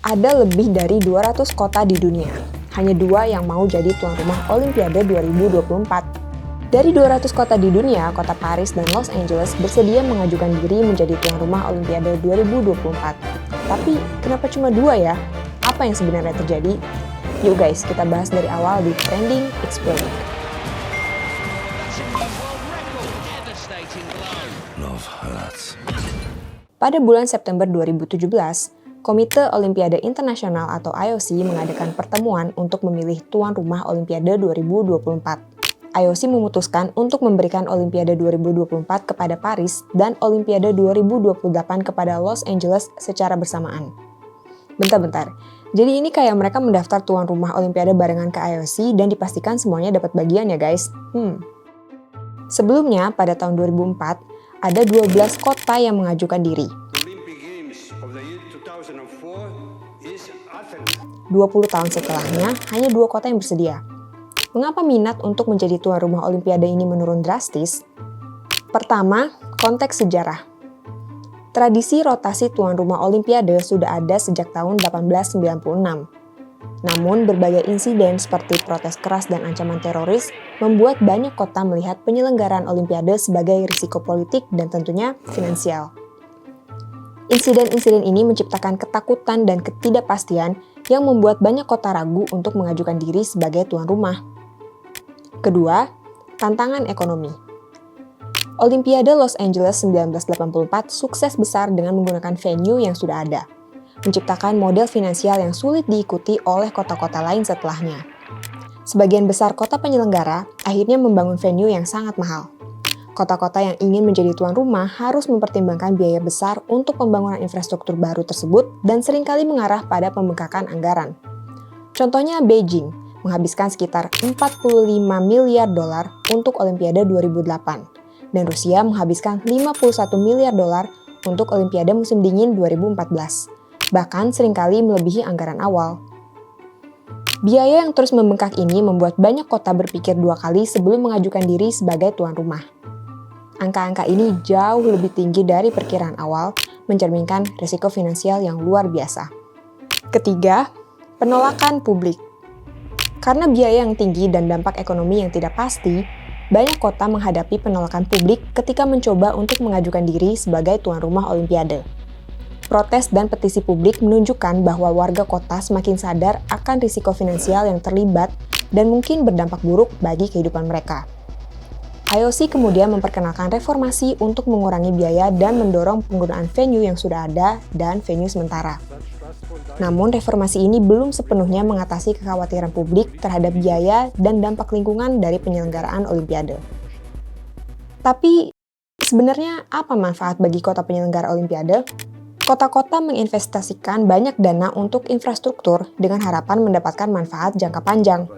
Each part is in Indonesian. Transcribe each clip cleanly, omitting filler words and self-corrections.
Ada lebih dari 200 kota di dunia. Hanya 2 yang mau jadi tuan rumah Olimpiade 2024. Dari 200 kota di dunia, kota Paris dan Los Angeles bersedia mengajukan diri menjadi tuan rumah Olimpiade 2024. Tapi, kenapa cuma 2 ya? Apa yang sebenarnya terjadi? Yuk guys, kita bahas dari awal di Trending Explained. Pada bulan September 2017, Komite Olimpiade Internasional atau IOC mengadakan pertemuan untuk memilih tuan rumah Olimpiade 2024. IOC memutuskan untuk memberikan Olimpiade 2024 kepada Paris dan Olimpiade 2028 kepada Los Angeles secara bersamaan. Bentar, jadi ini kayak mereka mendaftar tuan rumah Olimpiade barengan ke IOC dan dipastikan semuanya dapat bagian ya guys? Sebelumnya, pada tahun 2004, ada 12 kota yang mengajukan diri. 20 tahun setelahnya, hanya 2 kota yang bersedia. Mengapa minat untuk menjadi tuan rumah Olimpiade ini menurun drastis? Pertama, konteks sejarah. Tradisi rotasi tuan rumah Olimpiade sudah ada sejak tahun 1896. Namun, berbagai insiden seperti protes keras dan ancaman teroris membuat banyak kota melihat penyelenggaraan Olimpiade sebagai risiko politik dan tentunya finansial. Insiden-insiden ini menciptakan ketakutan dan ketidakpastian yang membuat banyak kota ragu untuk mengajukan diri sebagai tuan rumah. Kedua, tantangan ekonomi. Olimpiade Los Angeles 1984 sukses besar dengan menggunakan venue yang sudah ada, menciptakan model finansial yang sulit diikuti oleh kota-kota lain setelahnya. Sebagian besar kota penyelenggara akhirnya membangun venue yang sangat mahal. Kota-kota yang ingin menjadi tuan rumah harus mempertimbangkan biaya besar untuk pembangunan infrastruktur baru tersebut dan seringkali mengarah pada pembengkakan anggaran. Contohnya Beijing, menghabiskan sekitar 45 miliar dolar untuk Olimpiade 2008, dan Rusia menghabiskan 51 miliar dolar untuk Olimpiade musim dingin 2014, bahkan seringkali melebihi anggaran awal. Biaya yang terus membengkak ini membuat banyak kota berpikir 2 kali sebelum mengajukan diri sebagai tuan rumah. Angka-angka ini jauh lebih tinggi dari perkiraan awal, mencerminkan risiko finansial yang luar biasa. Ketiga, penolakan publik. Karena biaya yang tinggi dan dampak ekonomi yang tidak pasti, banyak kota menghadapi penolakan publik ketika mencoba untuk mengajukan diri sebagai tuan rumah Olimpiade. Protes dan petisi publik menunjukkan bahwa warga kota semakin sadar akan risiko finansial yang terlibat dan mungkin berdampak buruk bagi kehidupan mereka. IOC kemudian memperkenalkan reformasi untuk mengurangi biaya dan mendorong penggunaan venue yang sudah ada dan venue sementara. Namun reformasi ini belum sepenuhnya mengatasi kekhawatiran publik terhadap biaya dan dampak lingkungan dari penyelenggaraan Olimpiade. Tapi sebenarnya apa manfaat bagi kota penyelenggara Olimpiade? Kota-kota menginvestasikan banyak dana untuk infrastruktur dengan harapan mendapatkan manfaat jangka panjang.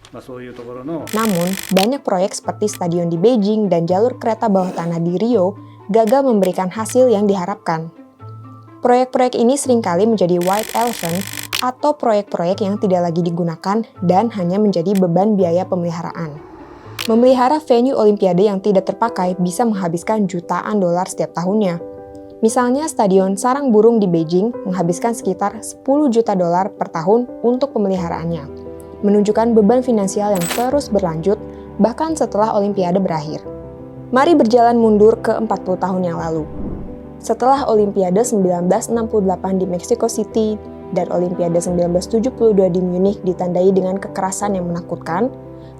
Namun, banyak proyek seperti stadion di Beijing dan jalur kereta bawah tanah di Rio gagal memberikan hasil yang diharapkan. Proyek-proyek ini seringkali menjadi white elephant atau proyek-proyek yang tidak lagi digunakan dan hanya menjadi beban biaya pemeliharaan. Memelihara venue Olimpiade yang tidak terpakai bisa menghabiskan jutaan dolar setiap tahunnya. Misalnya Stadion Sarang Burung di Beijing menghabiskan sekitar 10 juta dolar per tahun untuk pemeliharaannya, menunjukkan beban finansial yang terus berlanjut bahkan setelah Olimpiade berakhir. Mari berjalan mundur ke 40 tahun yang lalu. Setelah Olimpiade 1968 di Mexico City dan Olimpiade 1972 di Munich ditandai dengan kekerasan yang menakutkan,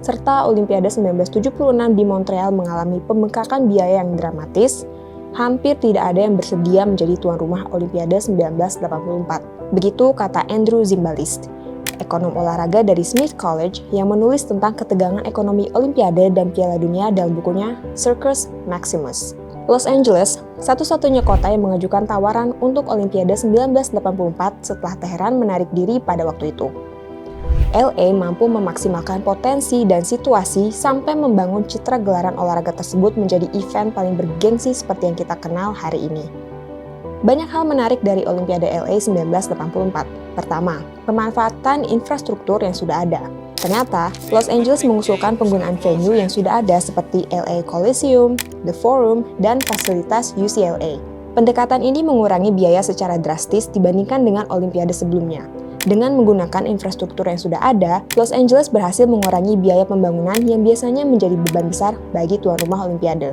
serta Olimpiade 1976 di Montreal mengalami pembengkakan biaya yang dramatis, hampir tidak ada yang bersedia menjadi tuan rumah Olimpiade 1984. Begitu kata Andrew Zimbalist, ekonom olahraga dari Smith College yang menulis tentang ketegangan ekonomi Olimpiade dan Piala Dunia dalam bukunya Circus Maximus. Los Angeles, satu-satunya kota yang mengajukan tawaran untuk Olimpiade 1984 setelah Teheran menarik diri pada waktu itu. LA mampu memaksimalkan potensi dan situasi sampai membangun citra gelaran olahraga tersebut menjadi event paling bergengsi seperti yang kita kenal hari ini. Banyak hal menarik dari Olimpiade LA 1984. Pertama, pemanfaatan infrastruktur yang sudah ada. Ternyata, Los Angeles mengusulkan penggunaan venue yang sudah ada seperti LA Coliseum, The Forum, dan fasilitas UCLA. Pendekatan ini mengurangi biaya secara drastis dibandingkan dengan Olimpiade sebelumnya. Dengan menggunakan infrastruktur yang sudah ada, Los Angeles berhasil mengurangi biaya pembangunan yang biasanya menjadi beban besar bagi tuan rumah Olimpiade.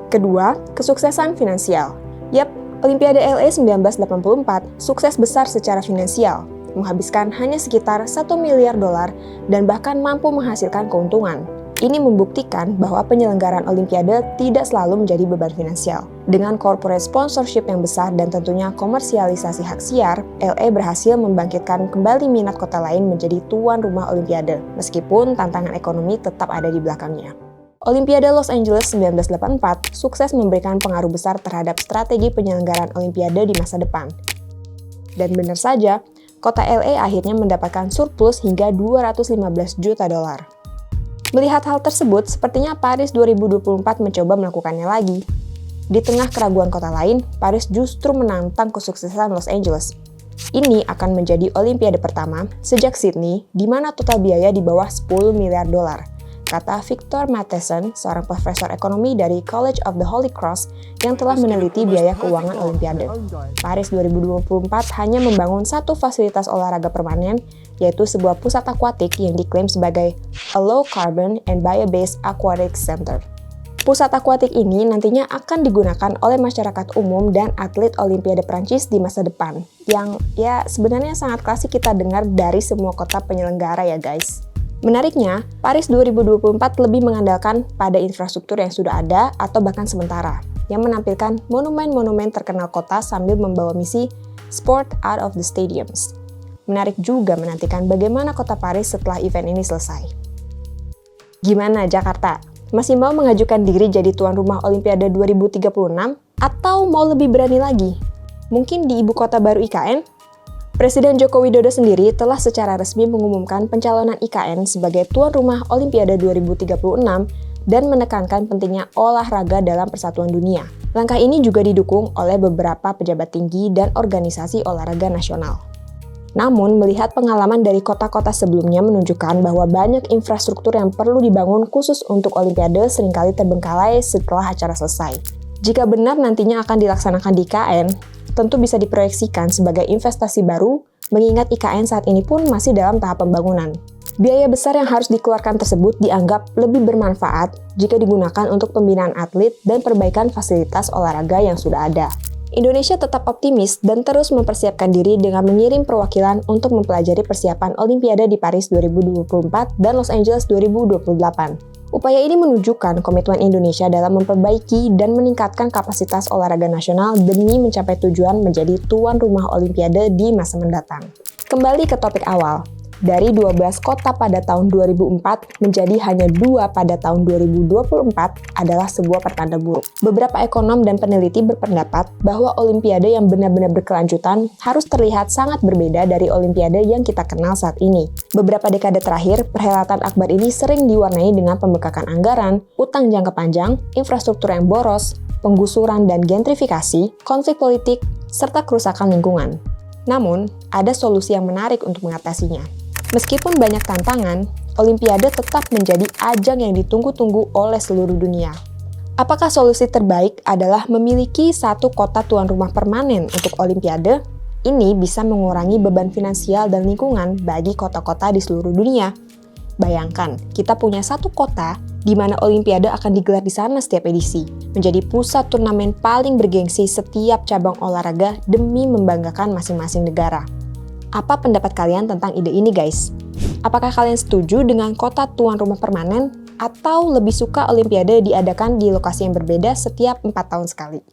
Kedua, kesuksesan finansial. Yap, Olimpiade LA 1984 sukses besar secara finansial, menghabiskan hanya sekitar $1 miliar dan bahkan mampu menghasilkan keuntungan. Ini membuktikan bahwa penyelenggaraan Olimpiade tidak selalu menjadi beban finansial. Dengan corporate sponsorship yang besar dan tentunya komersialisasi hak siar, LA berhasil membangkitkan kembali minat kota lain menjadi tuan rumah Olimpiade, meskipun tantangan ekonomi tetap ada di belakangnya. Olimpiade Los Angeles 1984 sukses memberikan pengaruh besar terhadap strategi penyelenggaraan Olimpiade di masa depan. Dan benar saja, kota LA akhirnya mendapatkan surplus hingga $215 juta. Melihat hal tersebut, sepertinya Paris 2024 mencoba melakukannya lagi. Di tengah keraguan kota lain, Paris justru menantang kesuksesan Los Angeles. Ini akan menjadi Olimpiade pertama sejak Sydney di mana total biaya di bawah $10 miliar, kata Victor Matheson, seorang profesor ekonomi dari College of the Holy Cross yang telah meneliti biaya keuangan Olimpiade. Paris 2024 hanya membangun satu fasilitas olahraga permanen, yaitu sebuah pusat akuatik yang diklaim sebagai a low-carbon and bio-based aquatic center. Pusat akuatik ini nantinya akan digunakan oleh masyarakat umum dan atlet Olimpiade Prancis di masa depan, yang ya sebenarnya sangat klasik kita dengar dari semua kota penyelenggara ya guys. Menariknya, Paris 2024 lebih mengandalkan pada infrastruktur yang sudah ada atau bahkan sementara, yang menampilkan monumen-monumen terkenal kota sambil membawa misi Sport Out of the Stadiums. Menarik juga menantikan bagaimana kota Paris setelah event ini selesai. Gimana Jakarta? Masih mau mengajukan diri jadi tuan rumah Olimpiade 2036? Atau mau lebih berani lagi? Mungkin di ibu kota baru IKN? Presiden Joko Widodo sendiri telah secara resmi mengumumkan pencalonan IKN sebagai tuan rumah Olimpiade 2036 dan menekankan pentingnya olahraga dalam persatuan dunia. Langkah ini juga didukung oleh beberapa pejabat tinggi dan organisasi olahraga nasional. Namun, melihat pengalaman dari kota-kota sebelumnya menunjukkan bahwa banyak infrastruktur yang perlu dibangun khusus untuk Olimpiade seringkali terbengkalai setelah acara selesai. Jika benar nantinya akan dilaksanakan di IKN, tentu bisa diproyeksikan sebagai investasi baru, mengingat IKN saat ini pun masih dalam tahap pembangunan. Biaya besar yang harus dikeluarkan tersebut dianggap lebih bermanfaat jika digunakan untuk pembinaan atlet dan perbaikan fasilitas olahraga yang sudah ada. Indonesia tetap optimis dan terus mempersiapkan diri dengan mengirim perwakilan untuk mempelajari persiapan Olimpiade di Paris 2024 dan Los Angeles 2028. Upaya ini menunjukkan komitmen Indonesia dalam memperbaiki dan meningkatkan kapasitas olahraga nasional demi mencapai tujuan menjadi tuan rumah Olimpiade di masa mendatang. Kembali ke topik awal. Dari 12 kota pada tahun 2004 menjadi hanya 2 pada tahun 2024 adalah sebuah pertanda buruk. Beberapa ekonom dan peneliti berpendapat bahwa Olimpiade yang benar-benar berkelanjutan harus terlihat sangat berbeda dari Olimpiade yang kita kenal saat ini. Beberapa dekade terakhir, perhelatan akbar ini sering diwarnai dengan pembekakan anggaran, utang jangka panjang, infrastruktur yang boros, penggusuran dan gentrifikasi, konflik politik, serta kerusakan lingkungan. Namun, ada solusi yang menarik untuk mengatasinya. Meskipun banyak tantangan, Olimpiade tetap menjadi ajang yang ditunggu-tunggu oleh seluruh dunia. Apakah solusi terbaik adalah memiliki satu kota tuan rumah permanen untuk Olimpiade? Ini bisa mengurangi beban finansial dan lingkungan bagi kota-kota di seluruh dunia. Bayangkan, kita punya satu kota di mana Olimpiade akan digelar di sana setiap edisi, menjadi pusat turnamen paling bergengsi setiap cabang olahraga demi membanggakan masing-masing negara. Apa pendapat kalian tentang ide ini guys? Apakah kalian setuju dengan kota tuan rumah permanen atau lebih suka Olimpiade diadakan di lokasi yang berbeda setiap 4 tahun sekali?